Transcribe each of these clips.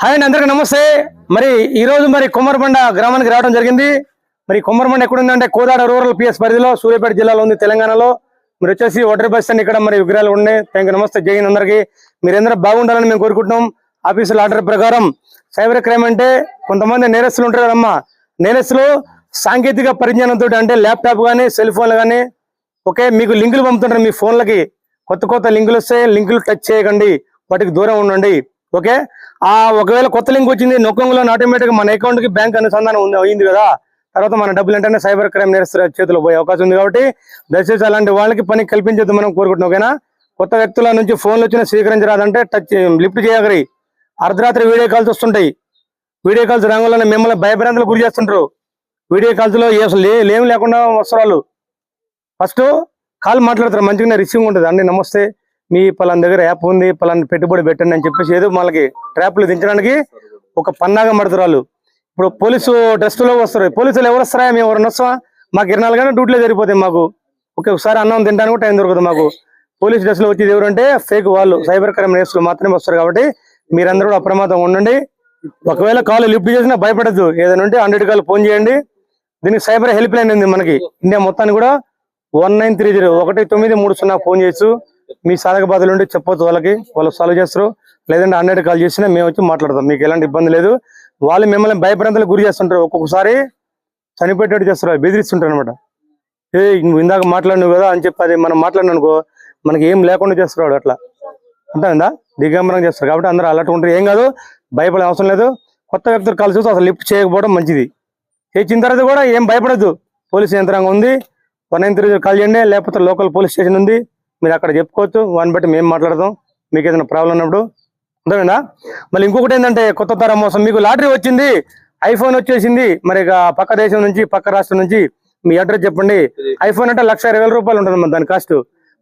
Hi అండి, అందరికీ నమస్తే. మరి ఈ రోజు మరి కొమ్మరబండ గ్రామానికి రావడం జరిగింది. మరి కొమ్మరబండ ఎక్కడుందంటే కోదాడ రూరల్ పిఎస్ పరిధిలో సూర్యాపేట జిల్లాలో ఉంది, తెలంగాణలో. మీరు వచ్చేసి వాటర్ బస్ స్టాండ్ ఇక్కడ మరి విగ్రహాలు ఉన్నాయి. థ్యాంక్ యూ, నమస్తే, జై హింద్ అందరికీ. మీరందరూ బాగుండాలని మేము కోరుకుంటున్నాం. ఆఫీసుల ఆర్డర్ ప్రకారం సైబర్ క్రైమ్ అంటే కొంతమంది నేరస్తులు ఉంటారు కదమ్మా, నేరస్తులు సాంకేతిక పరిజ్ఞానంతో అంటే ల్యాప్టాప్ కానీ సెల్ ఫోన్లు కానీ ఓకే మీకు లింకులు పంపుతుంటారు మీ ఫోన్లకి. కొత్త లింకులు వస్తే లింకులు టచ్ చేయకండి, వాటికి దూరం ఉండండి. ఓకే, ఒకవేళ కొత్త లింక్ వచ్చింది నొక్కంలో ఆటోమేటిక్ గా మన అకౌంట్ కి బ్యాంక్ అనుసంధానం అయింది కదా, తర్వాత మన డబ్బులు ఏంటంటే సైబర్ క్రైమ్ నేరస్తుల చేతిలో పోయే అవకాశం ఉంది. కాబట్టి దయచేసి అలాంటి వాళ్ళకి పని కల్పించొద్దు మనం కోరుకుంటున్నాం. ఓకేనా, కొత్త వ్యక్తుల నుంచి ఫోన్లు వచ్చినా స్వీకరించరాదంటే టచ్ లిఫ్ట్ చేయగలి. అర్ధరాత్రి వీడియో కాల్స్ వస్తుంటాయి. వీడియో కాల్స్ రంగంలోనే మిమ్మల్ని భయభ్రాంతులు గురి చేస్తుంటారు. వీడియో కాల్స్ లో అసలు ఏం లేకుండా వస్తారు. ఫస్ట్ కాల్ మాట్లాడతారు, మంచిగానే రిసీవింగ్ ఉంటుంది. అండి నమస్తే, మీ పలానా దగ్గర యాప్ ఉంది, పలానా పెట్టుబడి పెట్టండి అని చెప్పేసి ఏదో మనకి ట్రాప్లు దించడానికి ఒక పన్నాగా పడతారు వాళ్ళు. ఇప్పుడు పోలీసు డ్రెస్లో వస్తారు. పోలీసులు ఎవరు వస్తారా, మేము ఎవరైనా వస్తామా? మాకు 24 గంటలు డ్యూటీలో సరిపోతాయి మాకు. ఓకే, ఒకసారి అన్నం తినడానికి టైం దొరకదు మాకు. పోలీస్ డ్రెస్లో వచ్చేది ఎవరంటే ఫేక్ వాళ్ళు, సైబర్ క్రైమ్ నేరస్తులు మాత్రమే వస్తారు. కాబట్టి మీరందరూ కూడా అప్రమత్తంగా ఉండండి. ఒకవేళ కాల్ లిఫ్ట్ చేసినా భయపడద్దు. ఏదైనా ఉంటే 100 కాల్ ఫోన్ చేయండి. దీనికి సైబర్ హెల్ప్ లైన్ ఉంది మనకి ఇండియా మొత్తాన్ని కూడా 1930 1930 ఫోన్ చేయొచ్చు. మీ సాధక బాధలు ఉంటే చెప్పొచ్చు వాళ్ళకి, వాళ్ళు సాల్వ్ చేస్తారు. లేదంటే 100 కాల్ చేసినా మేము వచ్చి మాట్లాడతాం, మీకు ఎలాంటి ఇబ్బంది లేదు. వాళ్ళు మిమ్మల్ని భయపడంతలు గురి చేస్తుంటారు. ఒక్కొక్కసారి చనిపెట్టేట్టు చేస్తారు, బెదిరిస్తుంటారు అనమాట. నువ్వు ఇందాక మాట్లాడినావు కదా అని చెప్పి అది మనం మాట్లాడిననుకో మనకి ఏం లేకుండా చేస్తున్నాడు. అట్లా అంతా దిగంబరం చేస్తారు. కాబట్టి అందరూ అలర్ట్ ఉంటారు. ఏం కాదు, భయపడే అవసరం లేదు. కొత్త వ్యక్తులు కాల్ చూసి అసలు లిఫ్ట్ చేయకపోవడం మంచిది. చేసిన తర్వాత కూడా ఏం భయపడద్దు. పోలీసు యంత్రాంగం ఉంది, 1930 కాల్ చేయండి. లేకపోతే లోకల్ పోలీస్ స్టేషన్ ఉంది, మీరు అక్కడ చెప్పుకోవచ్చు. వాడిని బట్టి మేము మాట్లాడతాం మీకు ఏదైనా ప్రాబ్లం ఉన్నప్పుడు. అర్థమైందా? మళ్ళీ ఇంకొకటి ఏంటంటే కొత్త తరం మోసం. మీకు లాటరీ వచ్చింది, ఐఫోన్ వచ్చేసింది. మరి పక్క దేశం నుంచి, పక్క రాష్ట్రం నుంచి మీ అడ్రస్ చెప్పండి. ఐఫోన్ అంటే 1,20,000 ఉంటుంది మన దాని కాస్ట్.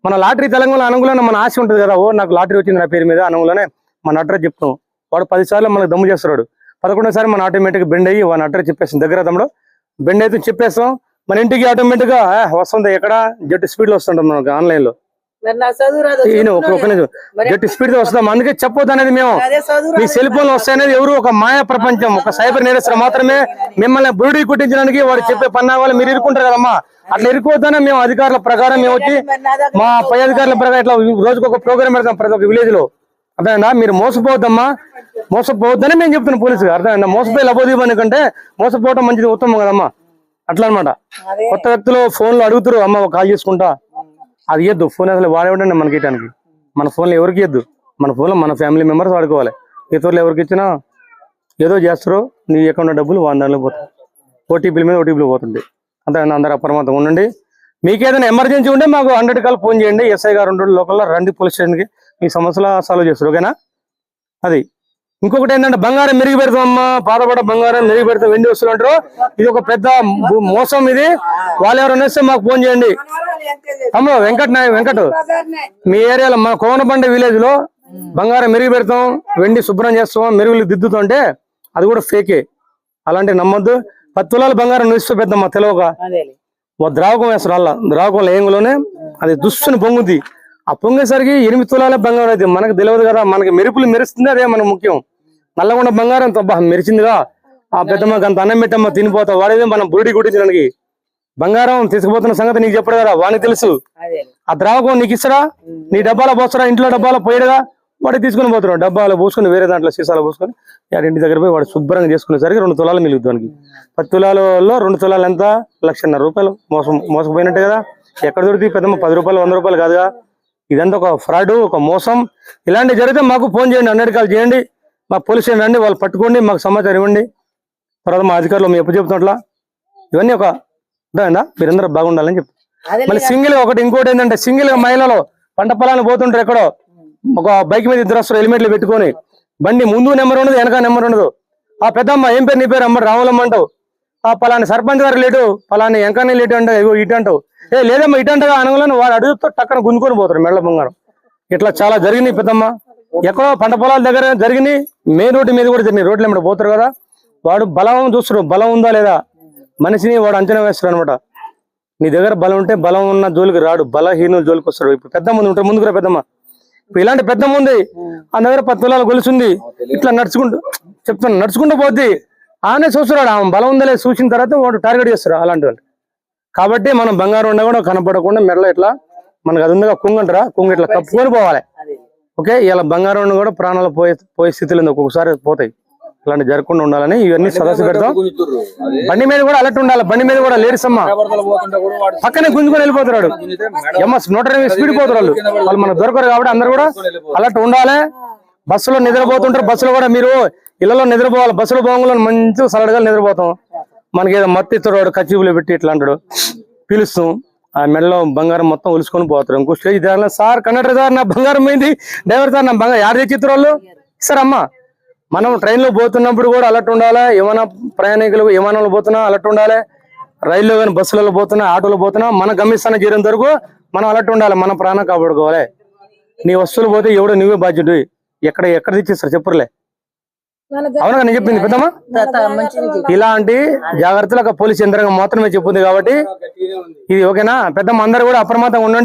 మన లాటరీ తెలంగాణ అనుగుణంగా మన ఆశ ఉంటుంది కదా, ఓ నాకు లాటరీ వచ్చింది నా పేరు మీద అనుగుణంగానే మన అడ్రస్ చెప్తాం. వాడు 10 సార్లు మనకు దమ్ము చేస్తున్నాడు. 11వ సారి మన ఆటోమేటిక్ బెండ్ అయ్యి వాడిని అడ్రస్ చెప్పేస్తాం. దగ్గర తమ్ముడు బెండ్ అయితే చెప్పేస్తాం, మన ఇంటికి ఆటోమేటిక్ గా వస్తుంది. ఎక్కడ జెట్ స్పీడ్ లో వస్తుంటాం మనకు ఆన్లైన్ లో. జెట్ స్పీడ్ తో వస్తాం. అందుకే చెప్పొద్దు అనేది మేము. మీ సెల్ ఫోన్ లో వస్తాయనేది ఎవరు ఒక మాయా ప్రపంచం, ఒక సైబర్ నేరస్తులు మాత్రమే మిమ్మల్ని బురుడి కొట్టించడానికి వాడు చెప్పే పన్నాగాలు మీరు ఇరుక్కుంటారు కదమ్మా. అట్లా ఇరుక్కోవద్దనే మేము అధికారుల ప్రకారం మేము వచ్చి మా పై అధికారుల ప్రకారం ఇట్లా రోజుకు ఒక ప్రోగ్రామ్ పెడతాం ప్రతి ఒక్క విలేజ్ లో. అర్థమైందా? మీరు మోసపోవద్దమ్మా, మోసపోవద్దని మేము చెప్తున్నాం పోలీసుగా. అర్థమైందా? మోసపోయి లబోదీపం కంటే మోసపోవటం మంచిది, ఉత్తమం కదమ్మా. అట్లా అనమాట. కొత్త వ్యక్తులు ఫోన్లు అడుగుతారు, అమ్మ కాల్ చేసుకుంటా, అది ఇవ్వద్దు. ఫోన్ అసలు వాడేవాడండి మనకి ఇవ్వడానికి. మన ఫోన్లో ఎవరికి ఇవ్వద్దు. మన ఫోన్లో మన ఫ్యామిలీ మెంబర్స్ వాడుకోవాలి. ఇతరులు ఎవరికి ఇచ్చినా ఏదో చేస్తారు, నీ అకౌంట్ డబ్బులు దానిలో పోతాయి, ఓటీపీల మీద ఓటీపీలు పోతుంది. అంతే, అందరూ అప్రమత్తంగా ఉండండి. మీకు ఏదైనా ఎమర్జెన్సీ ఉంటే మాకు 100 కాల్ ఫోన్ చేయండి. ఎస్ఐ గారు ఉంటాడు లోకల్లో, రండి పోలీస్ స్టేషన్కి, మీ సమస్యలు సాల్వ్ చేస్తారు. ఓకేనా? అది ఇంకొకటి ఏంటంటే బంగారం మెరుగు పెడతామమ్మా, పాతపడ బంగారం మెరుగు పెడతాం, వెండి వస్తువులు అంటారు. ఇది ఒక పెద్ద మోసం. ఇది వాళ్ళు ఎవరైనా వస్తే మాకు ఫోన్ చేయండి. అమ్మో వెంకట్ మీ ఏరియాలో మా కోనబండ విలేజ్ లో బంగారం మెరుగు పెడతాం, వెండి శుభ్రం చేస్తాం, మెరుగులు దిద్దుతుంటే అది కూడా ఫేకే. అలాంటివి నమ్మొద్దు. 10 తులాల బంగారం నిలిచి పెద్దమ్మా తెలియక ద్రావకం వేస్తారు. అలా ద్రావకం ఏంగులోనే అది దుస్తుని పొంగుద్ది. ఆ పొంగేసరికి 8 తులాల బంగారం అయితే మనకు తెలియదు కదా. మనకి మెరుపులు మెరుస్తుంది, అదే మనకు ముఖ్యం. నల్లగొండ బంగారం మెరిచిందిగా, ఆ పెద్దమ్మకి అంత అన్నం పెట్టమ్మ తినిపోతావు. వాడేది మనం బురుడి కుట్టించడానికి బంగారం తీసుకుపోతున్న సంగతి నీకు చెప్పడు కదా, వానికి తెలుసు. ఆ ద్రావకం నీకు ఇస్తారా, నీ డబ్బాలో పోస్తారా, ఇంట్లో డబ్బాలో పోయాడుగా, వాడు తీసుకుని పోతున్నాడు. డబ్బాలో పోసుకొని వేరే దాంట్లో సీసాలో పోసుకొని ఇంటి దగ్గర పోయి వాడు శుభ్రంగా చేసుకునేసరికి 2 తులాలు మిగులుతుంది దానికి. 10 తులాలలో 2 తులాలు ఎంత, 1,50,000 రూపాయలు మోసపోయినట్టే కదా. ఎక్కడ దొరుకుతాయి పెద్దమ్మ? 10 రూపాయలు 100 రూపాయలు కాదుగా. ఇదంతా ఒక ఫ్రాడ్, ఒక మోసం. ఇలాంటివి జరిగితే మాకు ఫోన్ చేయండి, 100 కాల్ చేయండి, మాకు పోలీస్ స్టేషన్ రండి, వాళ్ళు పట్టుకోండి, మాకు సమాచారం ఇవ్వండి. తర్వాత మా అధికారులు మీ ఎప్పుడు చెప్తున్నట్లా ఇవన్నీ ఒక అర్థమైందా? మీరందరూ బాగుండాలని చెప్పి. మళ్ళీ సింగిల్ ఒకటి ఇంకోటి ఏంటంటే, సింగిల్ గా మహిళలు పంట పొలాన్ని పోతుంటారు. ఎక్కడో ఒక బైక్ మీద 2 వస్తారు హెల్మెట్లు పెట్టుకొని, బండి ముందు నెంబర్ ఉండదు, వెనక నెంబర్ ఉండదు. ఆ పెద్దమ్మ ఏం పేరు నీ పేరు? అమ్మ రాములమ్మ అంటావు. ఆ పలాని సర్పంచ్ గారు లేటు, పలాని ఎంకనీ లేటు అంటే ఇటు అంటావు. లేదమ్మా ఇటు అంటగా అనగానే వాడు అడుగుతో టక్కన గుంజుకొని పోతాడు మెళ్ళ బంగారం. ఇట్లా చాలా జరిగినాయి పెద్దమ్మ. ఎక్కడో పంట పొలాల దగ్గర జరిగినాయి, మెయిన్ రోడ్డు మీద కూడా జరిగినాయి. రోడ్లు ఏమిటి పోతారు కదా, వాడు బలం చూస్తాడు, బలం ఉందా లేదా మనిషిని వాడు అంచనా వేస్తాడు అనమాట. నీ దగ్గర బలం ఉంటే బలం ఉన్న జోలికి రాడు, బలహీనుల జోలికి వస్తాడు. ఇప్పుడు పెద్దమ్మ ఉంటారు, ముందుకు రా పెద్దమ్మ. ఇప్పుడు ఇలాంటి పెద్ద ఉంది ఆ దగ్గర 10 తులాల గొలుసుంది, ఇట్లా నడుచుకుంటూ పోద్ది, ఆనే చూస్తున్నాడు, ఆమె బలం ఉందలే చూసిన తర్వాత వాడు టార్గెట్ చేస్తారు అలాంటి వాళ్ళు. కాబట్టి మనం బంగారం ఉండ కూడా కనపడకుండా మెడలో ఇట్లా మనకు అది ఉందిగా కుంగు అంటారా, కుంగు ఇట్లా కప్పుకొని పోవాలి. ఓకే, ఇలా బంగారం ఉండి కూడా ప్రాణాలు పోయే స్థితిలో ఉంది, ఒక్కొక్కసారి పోతాయి. ఇలాంటి జరగకుండా ఉండాలని ఇవన్నీ సదస్సు పెడతాం. బండి మీద కూడా అలర్ట్ ఉండాలి, బండి మీద కూడా లేడీస్ అమ్మ పక్కనే గుంజుకొని వెళ్ళిపోతున్నాడు, ఏమో 120 స్పీడ్ పోతున్నారు వాళ్ళు మనకు దొరకరు. కాబట్టి అందరు కూడా అలర్ట్ ఉండాలి. బస్సులో నిద్రపోతుంటారు, బస్సులో కూడా మీరు ఇళ్లలో నిద్రపోవాలి, బస్సులో బాగుంలో మంచిగా సరళగా నిద్రపోతాం. మనకి ఏదో మత్తి ఇస్తాడు, కచ్చిపులు పెట్టి ఇట్లా అంటాడు, పిలుస్తాం, ఆ మెడలో బంగారం మొత్తం ఉలుసుకొని పోతారు. ఇంకో స్టేజ్ దారిలో సార్ కండక్టర్ సార్ నా బంగారం పోయింది, డ్రైవర్ సార్ నా బంగారం యాడ్ తెచ్చిస్తారు వాళ్ళు ఇస్తారమ్మా. మనం ట్రైన్లో పోతున్నప్పుడు కూడా అలర్ట్ ఉండాలి, ఏమైనా ప్రయాణికులు విమానంలో పోతున్నా అలర్ట్ ఉండాలి, రైల్లో కానీ బస్సులలో పోతున్నా ఆటోలో పోతున్నా మన గమ్యస్థానం చేరేంత వరకు మనం అలర్ట్ ఉండాలి, మన ప్రాణం కాపాడుకోవాలి. నీ వస్తువులు పోతే ఎవడో నువ్వే బాధ్యుడు, ఎక్కడ తెచ్చిస్తారు చెప్పురులే. అవునా నేను చెప్పింది పెద్దమ్మా? ఇలాంటి జాగ్రత్తలు పోలీస్ యంత్రాంగం మాత్రమే చెప్పింది. కాబట్టి ఇది ఓకేనా పెద్దమ్మ, అందరు కూడా అప్రమత్తంగా ఉండండి.